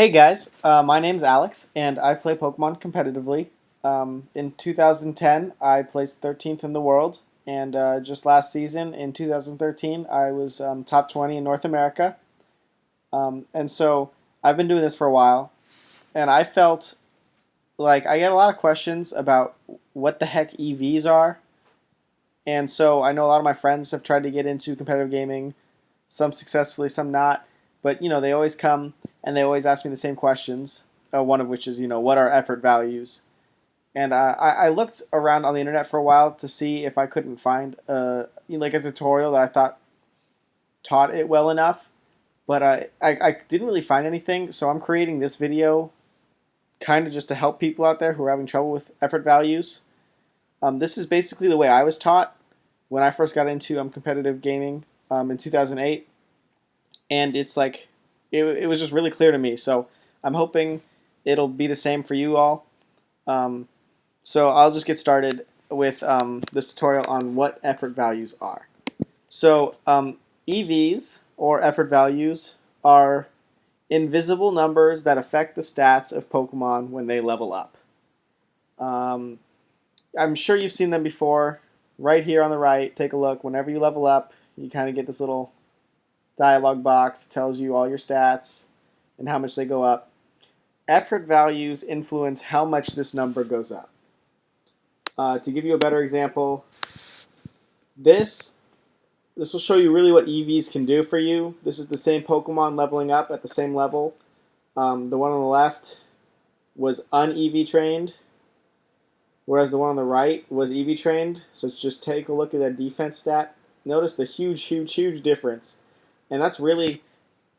Hey guys, my name's Alex, and I play Pokemon competitively. In 2010, I placed 13th in the world, and just last season, in 2013, I was top 20 in North America. And so I've been doing this for a while, and I felt like I get a lot of questions about what the heck EVs are. And so I know a lot of my friends have tried to get into competitive gaming, some successfully, some not. But they always come and they always ask me the same questions. One of which is, what are effort values? And I looked around on the internet for a while to see if I couldn't find like a tutorial that I thought taught it well enough. But I didn't really find anything, so I'm creating this video kind of just to help people out there who are having trouble with effort values. This is basically the way I was taught when I first got into competitive gaming in 2008. And it's like it was just really clear to me. So I'm hoping it'll be the same for you all. So I'll just get started with this tutorial on what effort values are. So EVs, or effort values, are invisible numbers that affect the stats of Pokemon when they level up. I'm sure you've seen them before. Right here on the right, take a look. Whenever you level up, you kind of get this little dialog box. It tells you all your stats and how much they go up. Effort values influence how much this number goes up. To give you a better example, this will show you really what EVs can do for you. This is the same Pokemon leveling up at the same level. The one on the left was un-EV trained, whereas the one on the right was EV trained. So just take a look at that defense stat. Notice the huge difference. And that's really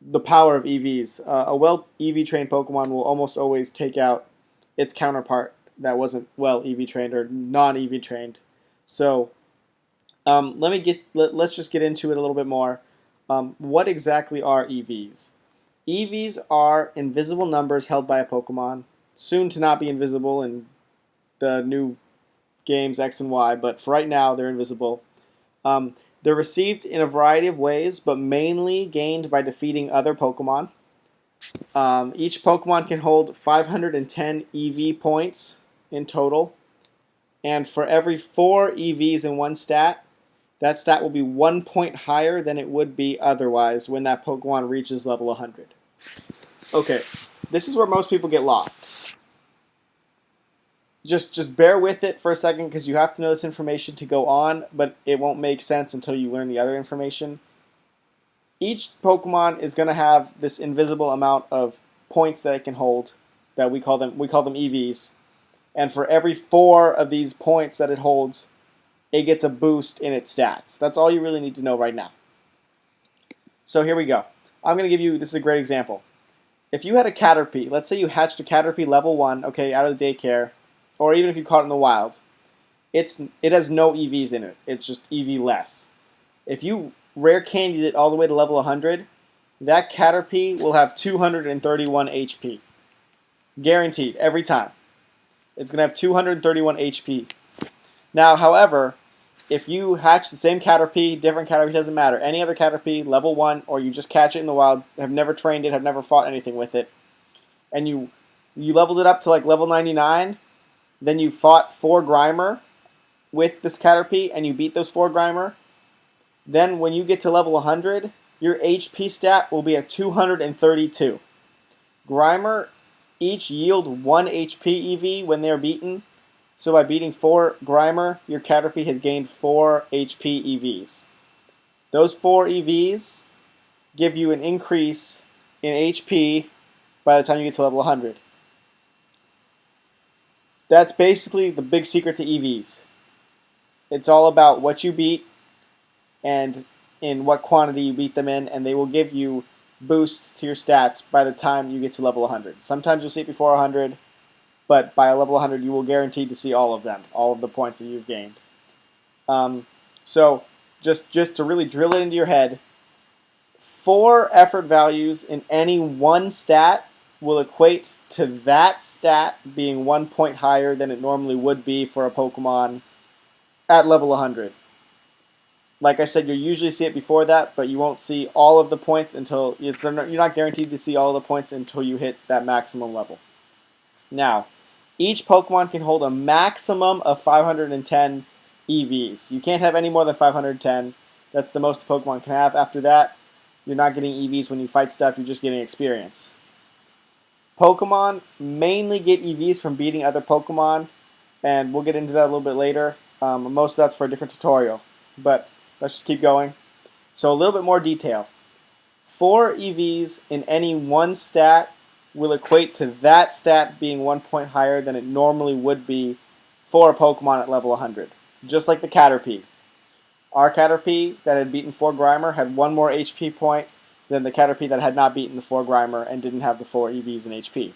the power of EVs. A well EV trained Pokemon will almost always take out its counterpart that wasn't well EV trained or non EV trained. So let's just get into it a little bit more. What exactly are EVs? EVs are invisible numbers held by a Pokemon, soon to not be invisible in the new games X and Y, but for right now they're invisible. They're received in a variety of ways, but mainly gained by defeating other Pokemon. Each Pokemon can hold 510 EV points in total, and for every 4 EVs in one stat, that stat will be 1 point higher than it would be otherwise when that Pokemon reaches level 100. Okay, this is where most people get lost. Just bear with it for a second because you have to know this information to go on, but it won't make sense until you learn the other information. Each Pokemon is going to have this invisible amount of points that it can hold that we call them EVs. And for every 4 of these points that it holds, it gets a boost in its stats. That's all you really need to know right now. So here we go. I'm going to give you, this is a great example. If you had a Caterpie, let's say you hatched a Caterpie level 1, okay, out of the daycare, or even if you caught it in the wild, it has no EVs in it. It's just EV less. If you rare candied it all the way to level 100, that Caterpie will have 231 HP. Guaranteed, every time. It's going to have 231 HP. Now, however, if you hatch the same Caterpie, different Caterpie, doesn't matter, any other Caterpie, level 1, or you just catch it in the wild, have never trained it, have never fought anything with it, and you leveled it up to like level 99, then you fought 4 Grimer with this Caterpie, and you beat those 4 Grimer, then when you get to level 100, your HP stat will be at 232. Grimer each yield 1 HP EV when they're beaten, so by beating 4 Grimer, your Caterpie has gained 4 HP EVs. Those 4 EVs give you an increase in HP by the time you get to level 100. That's basically the big secret to EVs. It's all about what you beat and in what quantity you beat them in, and they will give you boosts to your stats by the time you get to level 100. Sometimes you'll see it before 100, but by level 100 you will guarantee to see all of them, all of the points that you've gained. So just to really drill it into your head, 4 effort values in any one stat will equate to that stat being 1 point higher than it normally would be for a Pokemon at level 100. Like I said, you'll usually see it before that, but you won't see all of the points until you're not guaranteed to see all the points until you hit that maximum level. Now, each Pokemon can hold a maximum of 510 EVs. You can't have any more than 510. That's the most a Pokemon can have. After that, you're not getting EVs when you fight stuff, you're just getting experience. Pokemon mainly get EVs from beating other Pokemon, and we'll get into that a little bit later. Most of that's for a different tutorial, but let's just keep going. So a little bit more detail. 4 EVs in any one stat will equate to that stat being 1 point higher than it normally would be for a Pokemon at level 100. Just like the Caterpie. Our Caterpie that had beaten 4 Grimer had 1 more HP point than the Caterpie that had not beaten the 4 Grimer and didn't have the 4 EVs in HP.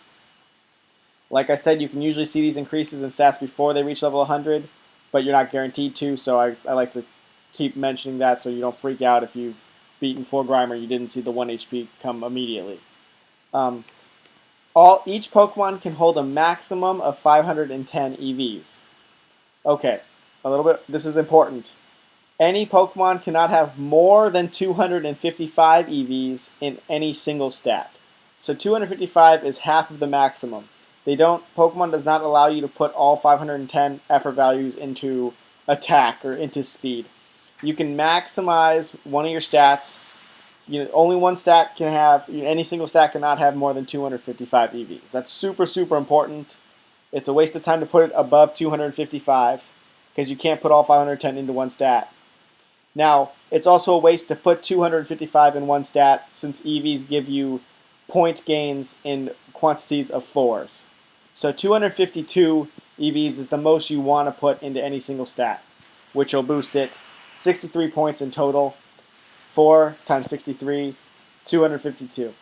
Like I said, you can usually see these increases in stats before they reach level 100, but you're not guaranteed to, so I like to keep mentioning that so you don't freak out if you've beaten 4 Grimer, you didn't see the 1 HP come immediately. Each Pokemon can hold a maximum of 510 EVs. Okay, a little bit, this is important. Any Pokemon cannot have more than 255 EVs in any single stat. So 255 is half of the maximum. Pokemon does not allow you to put all 510 effort values into attack or into speed. You can maximize one of your stats. Only one stat can have, any single stat cannot have more than 255 EVs. That's super, super important. It's a waste of time to put it above 255 because you can't put all 510 into one stat. Now, it's also a waste to put 255 in one stat since EVs give you point gains in quantities of 4s. So 252 EVs is the most you want to put into any single stat, which will boost it 63 points in total. 4 times 63, 252.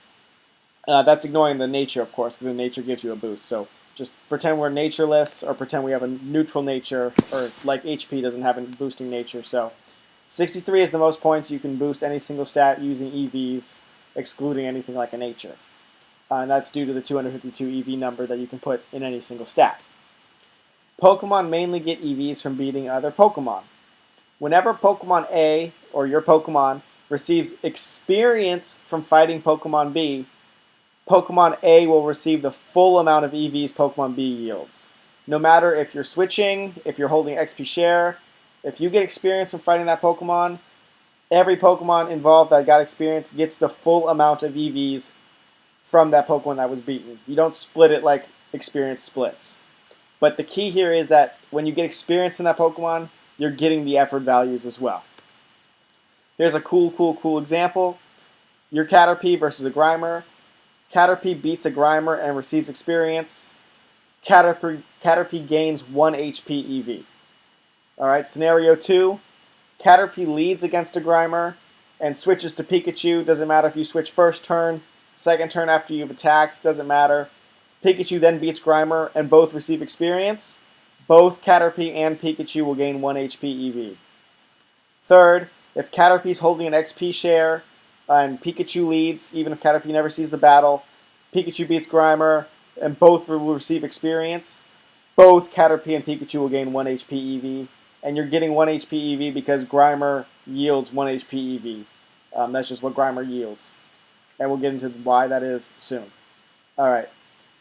That's ignoring the nature, of course, because the nature gives you a boost. So just pretend we're natureless, or pretend we have a neutral nature, or like HP doesn't have a boosting nature. So 63 is the most points you can boost any single stat using EVs, excluding anything like a nature. And that's due to the 252 EV number that you can put in any single stat. Pokemon mainly get EVs from beating other Pokemon. Whenever Pokemon A, or your Pokemon, receives experience from fighting Pokemon B, Pokemon A will receive the full amount of EVs Pokemon B yields. No matter if you're switching, if you're holding XP share, if you get experience from fighting that Pokemon, every Pokemon involved that got experience gets the full amount of EVs from that Pokemon that was beaten. You don't split it like experience splits. But the key here is that when you get experience from that Pokemon, you're getting the effort values as well. Here's a cool example. Your Caterpie versus a Grimer. Caterpie beats a Grimer and receives experience. Caterpie gains 1 HP EV. Alright, scenario 2. Caterpie leads against a Grimer and switches to Pikachu. Doesn't matter if you switch first turn, second turn after you've attacked, doesn't matter. Pikachu then beats Grimer and both receive experience. Both Caterpie and Pikachu will gain 1 HP EV. Third, if Caterpie's holding an XP share and Pikachu leads, even if Caterpie never sees the battle, Pikachu beats Grimer and both will receive experience, both Caterpie and Pikachu will gain 1 HP EV. And you're getting 1 HP EV because Grimer yields 1 HP EV. That's just what Grimer yields. And we'll get into why that is soon. Alright,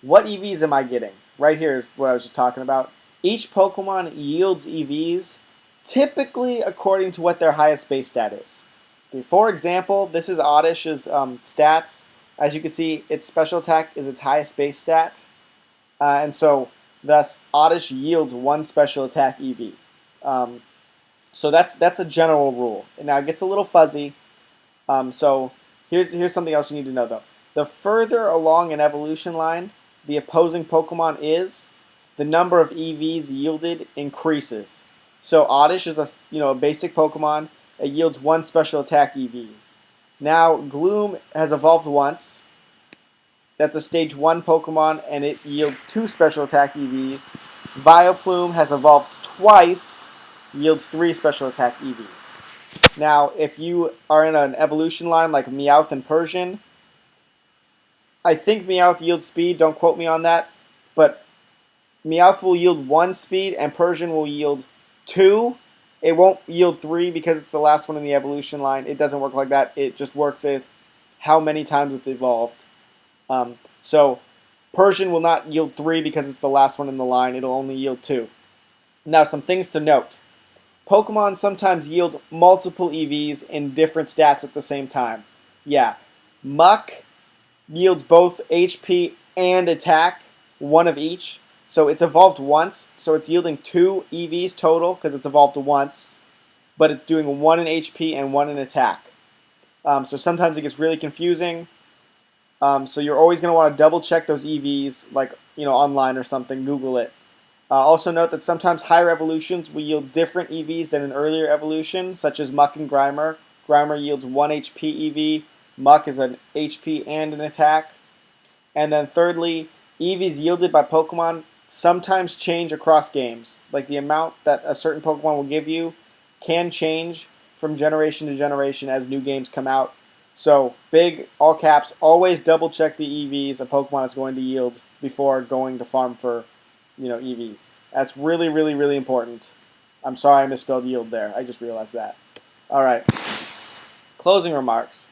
what EVs am I getting? Right here is what I was just talking about. Each Pokemon yields EVs typically according to what their highest base stat is. Okay, for example, this is Oddish's stats. As you can see, its special attack is its highest base stat. And so, thus, Oddish yields 1 special attack EV. So that's a general rule. And now it gets a little fuzzy. So here's something else you need to know, though. The further along an evolution line the opposing Pokemon is, the number of EVs yielded increases. So Oddish is a basic Pokemon. It yields 1 special attack EVs. Now Gloom has evolved once. That's a stage 1 Pokemon, and it yields 2 special attack EVs. Vileplume has evolved twice, yields 3 special attack EVs. Now, if you are in an evolution line like Meowth and Persian, I think Meowth yields speed, don't quote me on that, but Meowth will yield 1 speed and Persian will yield 2, It won't yield 3 because it's the last one in the evolution line. It doesn't work like that. It just works with how many times it's evolved. So Persian will not yield 3 because it's the last one in the line. It'll only yield 2. Now, some things to note. Pokemon sometimes yield multiple EVs in different stats at the same time. Yeah, Muck yields both HP and attack, one of each. So it's evolved once, so it's yielding 2 EVs total because it's evolved once, but it's doing 1 in HP and 1 in attack. So sometimes it gets really confusing. So you're always going to want to double check those EVs, like online or something. Google it. Also note that sometimes higher evolutions will yield different EVs than an earlier evolution, such as Muck and Grimer. Grimer yields 1 HP EV. Muck is an HP and an attack. And then thirdly, EVs yielded by Pokemon sometimes change across games. Like the amount that a certain Pokemon will give you can change from generation to generation as new games come out. So big, all caps, always double check the EVs a Pokemon is going to yield before going to farm for EVs. That's really, really, really important. I'm sorry I misspelled yield there. I just realized that. All right. Closing remarks.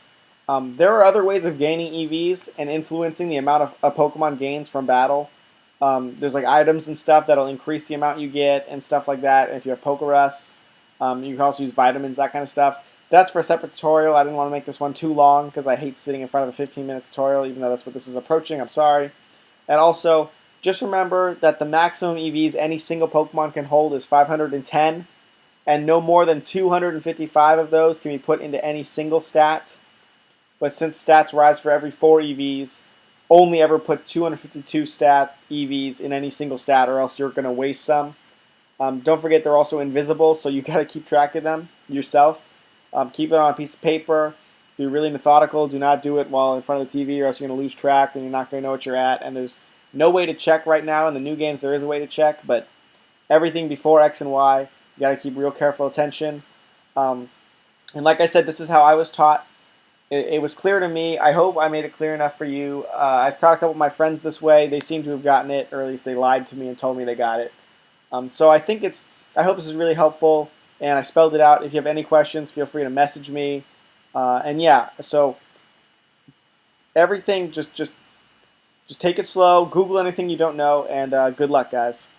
There are other ways of gaining EVs and influencing the amount of a Pokemon gains from battle. There's like items and stuff that'll increase the amount you get and stuff like that. And if you have Pokerus, you can also use vitamins, that kind of stuff. That's for a separate tutorial. I didn't want to make this one too long because I hate sitting in front of a 15-minute tutorial, even though that's what this is approaching. I'm sorry. And also, just remember that the maximum EVs any single Pokemon can hold is 510, and no more than 255 of those can be put into any single stat. But since stats rise for every 4 EVs, only ever put 252 stat EVs in any single stat, or else you're going to waste some. Don't forget they're also invisible, so you got to keep track of them yourself. Keep it on a piece of paper. Be really methodical. Do not do it while in front of the TV, or else you're going to lose track and you're not going to know what you're at. And there's no way to check right now. In the new games, there is a way to check, but everything before X and Y, you got to keep real careful attention. And like I said, this is how I was taught. It was clear to me. I hope I made it clear enough for you. I've taught a couple of my friends this way. They seem to have gotten it, or at least they lied to me and told me they got it. So I hope this is really helpful, and I spelled it out. If you have any questions, feel free to message me. And yeah, so everything, just take it slow. Google anything you don't know, and good luck, guys.